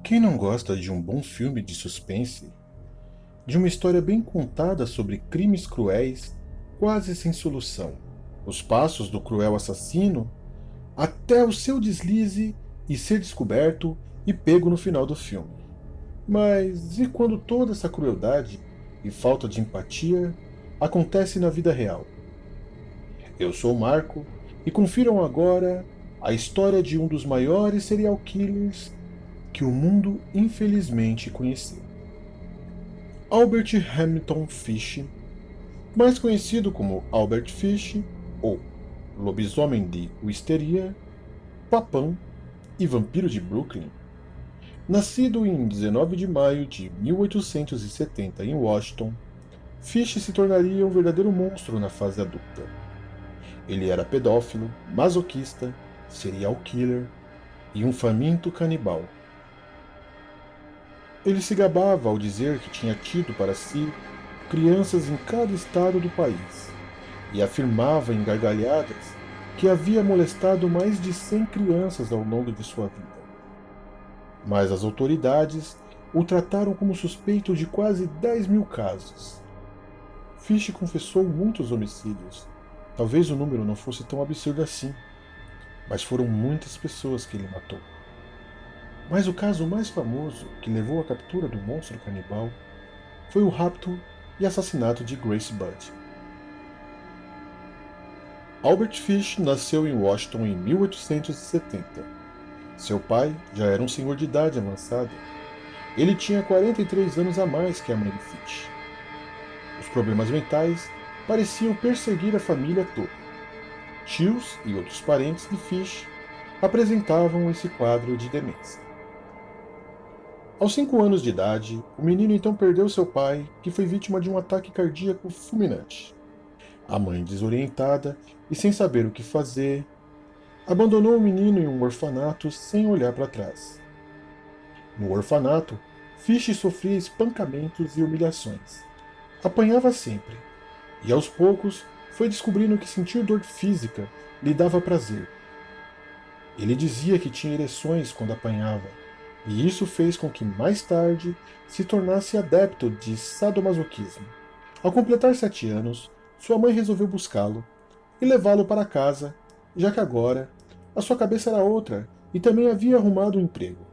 Quem não gosta de um bom filme de suspense? De uma história bem contada sobre crimes cruéis, quase sem solução. Os passos do cruel assassino, até o seu deslize e ser descoberto e pego no final do filme. Mas e quando toda essa crueldade e falta de empatia acontece na vida real? Eu sou o Marco e confiram agora a história de um dos maiores serial killers que o mundo infelizmente conheceu. Albert Hamilton Fish, mais conhecido como Albert Fish ou Lobisomem de Wisteria, Papão e Vampiro de Brooklyn, nascido em 19 de maio de 1870 em Washington, Fish se tornaria um verdadeiro monstro na fase adulta. Ele era pedófilo, masoquista, serial killer e um faminto canibal. Ele se gabava ao dizer que tinha tido para si crianças em cada estado do país e afirmava em gargalhadas que havia molestado mais de 100 crianças ao longo de sua vida. Mas as autoridades o trataram como suspeito de quase 10.000 casos. Fish confessou muitos homicídios. Talvez o número não fosse tão absurdo assim, mas foram muitas pessoas que ele matou. Mas o caso mais famoso que levou à captura do monstro canibal foi o rapto e assassinato de Grace Budd. Albert Fish nasceu em Washington em 1870. Seu pai já era um senhor de idade avançada. Ele tinha 43 anos a mais que a mãe de Fish. Os problemas mentais pareciam perseguir a família toda. Tios e outros parentes de Fish apresentavam esse quadro de demência. Aos 5 anos de idade, o menino então perdeu seu pai, que foi vítima de um ataque cardíaco fulminante. A mãe, desorientada e sem saber o que fazer, abandonou o menino em um orfanato sem olhar para trás. No orfanato, Fish sofria espancamentos e humilhações. Apanhava sempre, e aos poucos foi descobrindo que sentir dor física lhe dava prazer. Ele dizia que tinha ereções quando apanhava, e isso fez com que mais tarde se tornasse adepto de sadomasoquismo. Ao completar 7 anos, sua mãe resolveu buscá-lo e levá-lo para casa, já que agora a sua cabeça era outra e também havia arrumado um emprego.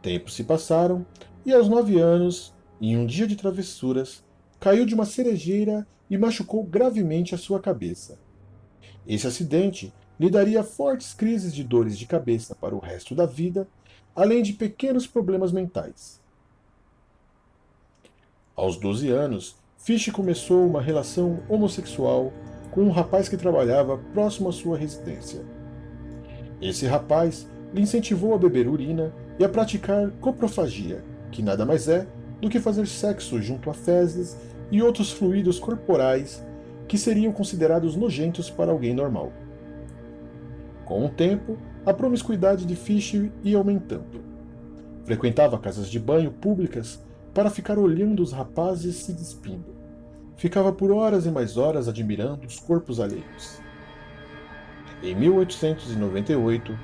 Tempos se passaram e aos 9 anos, em um dia de travessuras, caiu de uma cerejeira e machucou gravemente a sua cabeça. Esse acidente lhe daria fortes crises de dores de cabeça para o resto da vida, além de pequenos problemas mentais. Aos 12 anos, Fish começou uma relação homossexual com um rapaz que trabalhava próximo à sua residência. Esse rapaz lhe incentivou a beber urina e a praticar coprofagia, que nada mais é do que fazer sexo junto a fezes e outros fluidos corporais que seriam considerados nojentos para alguém normal. Com o tempo, a promiscuidade de Fish ia aumentando. Frequentava casas de banho públicas para ficar olhando os rapazes se despindo. Ficava por horas e mais horas admirando os corpos alheios. Em 1898,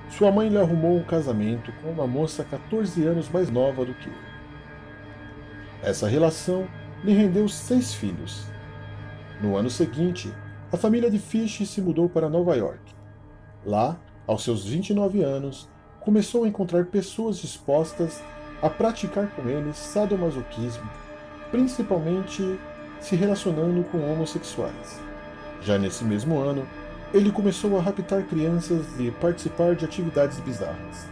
sua mãe lhe arrumou um casamento com uma moça 14 anos mais nova do que ele. Essa relação lhe rendeu 6 filhos. No ano seguinte, a família de Fish se mudou para Nova York. Lá, aos seus 29 anos, começou a encontrar pessoas dispostas a praticar com ele sadomasoquismo, principalmente se relacionando com homossexuais. Já nesse mesmo ano, ele começou a raptar crianças e participar de atividades bizarras.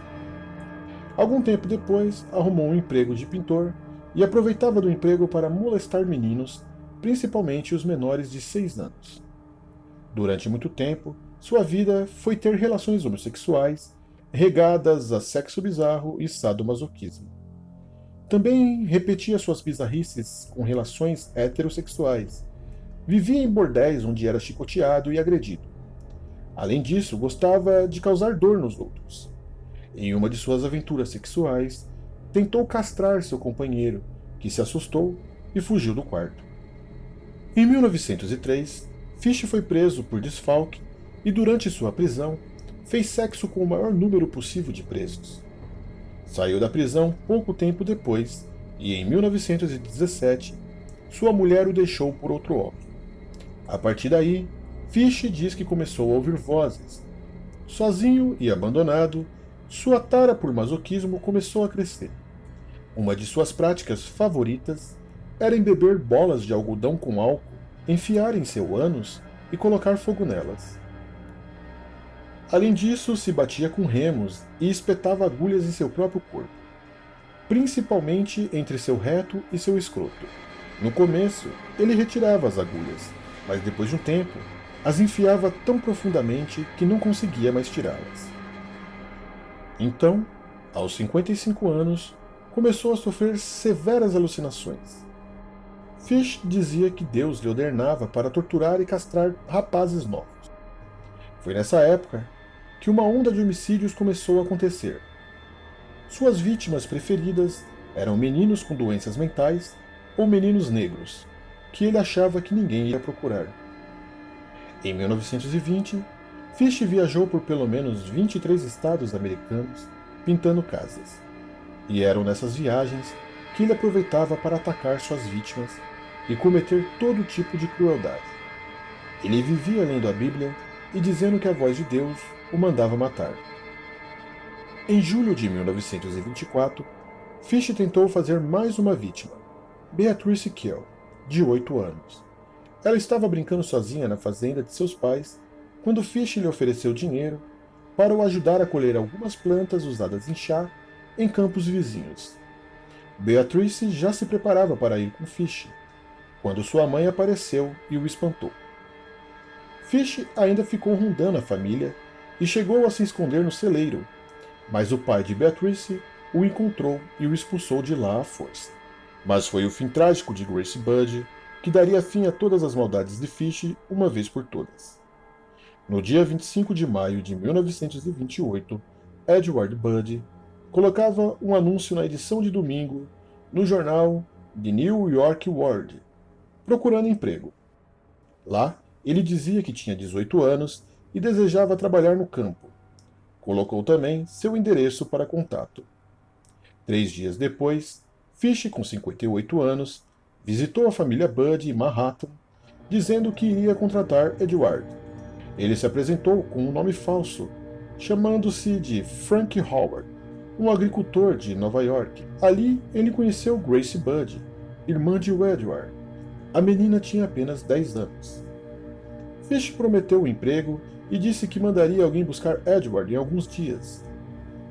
Algum tempo depois, arrumou um emprego de pintor e aproveitava do emprego para molestar meninos, principalmente os menores de 6 anos. Durante muito tempo, sua vida foi ter relações homossexuais, regadas a sexo bizarro e sadomasoquismo. Também repetia suas bizarrices com relações heterossexuais. Vivia em bordéis onde era chicoteado e agredido. Além disso, gostava de causar dor nos outros. Em uma de suas aventuras sexuais, tentou castrar seu companheiro, que se assustou e fugiu do quarto. Em 1903, Fish foi preso por desfalque e, durante sua prisão, fez sexo com o maior número possível de presos. Saiu da prisão pouco tempo depois e, em 1917, sua mulher o deixou por outro homem. A partir daí, Fish diz que começou a ouvir vozes. Sozinho e abandonado, sua tara por masoquismo começou a crescer. Uma de suas práticas favoritas era embeber bolas de algodão com álcool, enfiar em seu ânus e colocar fogo nelas. Além disso, se batia com remos e espetava agulhas em seu próprio corpo, principalmente entre seu reto e seu escroto. No começo, ele retirava as agulhas, mas depois de um tempo, as enfiava tão profundamente que não conseguia mais tirá-las. Então, aos 55 anos, começou a sofrer severas alucinações. Fish dizia que Deus lhe ordenava para torturar e castrar rapazes novos. Foi nessa época que uma onda de homicídios começou a acontecer. Suas vítimas preferidas eram meninos com doenças mentais ou meninos negros, que ele achava que ninguém ia procurar. Em 1920, Fish viajou por pelo menos 23 estados americanos pintando casas. E eram nessas viagens que ele aproveitava para atacar suas vítimas e cometer todo tipo de crueldade. Ele vivia lendo a Bíblia e dizendo que a voz de Deus o mandava matar. Em julho de 1924, Fish tentou fazer mais uma vítima, Beatrice Kell, de 8 anos. Ela estava brincando sozinha na fazenda de seus pais quando Fish lhe ofereceu dinheiro para o ajudar a colher algumas plantas usadas em chá em campos vizinhos. Beatrice já se preparava para ir com Fish, quando sua mãe apareceu e o espantou. Fish ainda ficou rondando a família e chegou a se esconder no celeiro, mas o pai de Beatrice o encontrou e o expulsou de lá à força. Mas foi o fim trágico de Grace Budd que daria fim a todas as maldades de Fish uma vez por todas. No dia 25 de maio de 1928, Edward Budd colocava um anúncio na edição de domingo no jornal The New York World, procurando emprego. Lá, ele dizia que tinha 18 anos e desejava trabalhar no campo. Colocou também seu endereço para contato. 3 dias depois, Fish, com 58 anos, visitou a família Budd em Manhattan, dizendo que iria contratar Edward. Ele se apresentou com um nome falso, chamando-se de Frank Howard, um agricultor de Nova York. Ali, ele conheceu Grace Budd, irmã de Edward. A menina tinha apenas 10 anos. Fish prometeu o emprego e disse que mandaria alguém buscar Edward em alguns dias.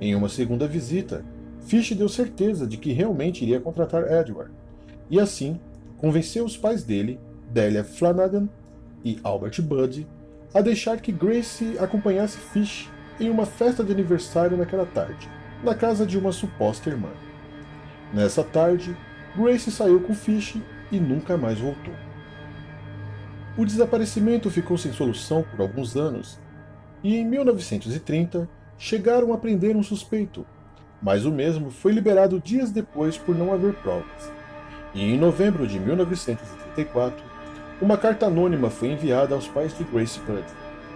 Em uma segunda visita, Fish deu certeza de que realmente iria contratar Edward, e assim convenceu os pais dele, Delia Flanagan e Albert Budd, a deixar que Grace acompanhasse Fish em uma festa de aniversário naquela tarde, na casa de uma suposta irmã. Nessa tarde, Grace saiu com Fish e nunca mais voltou. O desaparecimento ficou sem solução por alguns anos, e em 1930 chegaram a prender um suspeito, mas o mesmo foi liberado dias depois por não haver provas. E em novembro de 1934, uma carta anônima foi enviada aos pais de Grace Budd.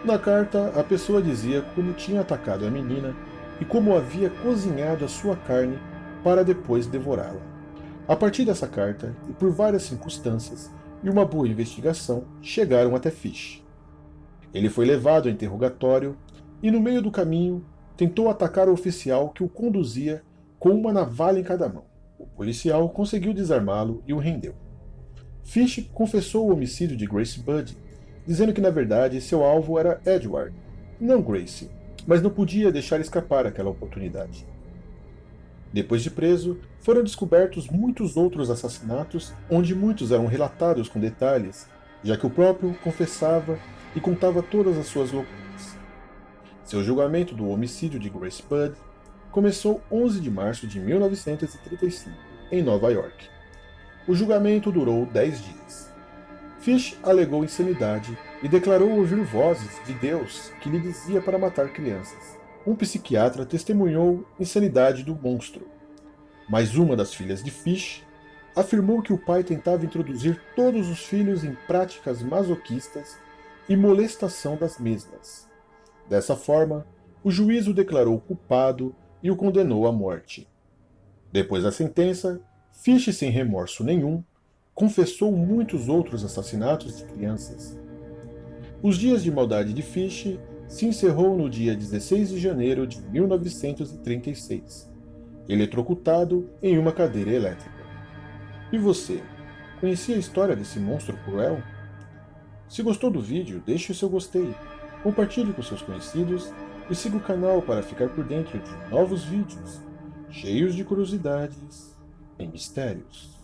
Na carta, a pessoa dizia como tinha atacado a menina e como havia cozinhado a sua carne para depois devorá-la. A partir dessa carta, e por várias circunstâncias e uma boa investigação, chegaram até Fish. Ele foi levado a interrogatório e, no meio do caminho, tentou atacar o oficial que o conduzia com uma navalha em cada mão. O policial conseguiu desarmá-lo e o rendeu. Fish confessou o homicídio de Grace Budd, dizendo que na verdade seu alvo era Edward, não Grace, mas não podia deixar escapar aquela oportunidade. Depois de preso, foram descobertos muitos outros assassinatos, onde muitos eram relatados com detalhes, já que o próprio confessava e contava todas as suas loucuras. Seu julgamento do homicídio de Grace Budd começou 11 de março de 1935, em Nova York. O julgamento durou 10 dias. Fish alegou insanidade e declarou ouvir vozes de Deus que lhe dizia para matar crianças. Um psiquiatra testemunhou insanidade do monstro, mas uma das filhas de Fish afirmou que o pai tentava introduzir todos os filhos em práticas masoquistas e molestação das mesmas. Dessa forma, o juiz o declarou culpado e o condenou à morte. Depois da sentença, Fish, sem remorso nenhum, confessou muitos outros assassinatos de crianças. Os dias de maldade de Fish se encerrou no dia 16 de janeiro de 1936, eletrocutado em uma cadeira elétrica. E você, conhecia a história desse monstro cruel? Se gostou do vídeo, deixe o seu gostei, compartilhe com seus conhecidos e siga o canal para ficar por dentro de novos vídeos, cheios de curiosidades e mistérios.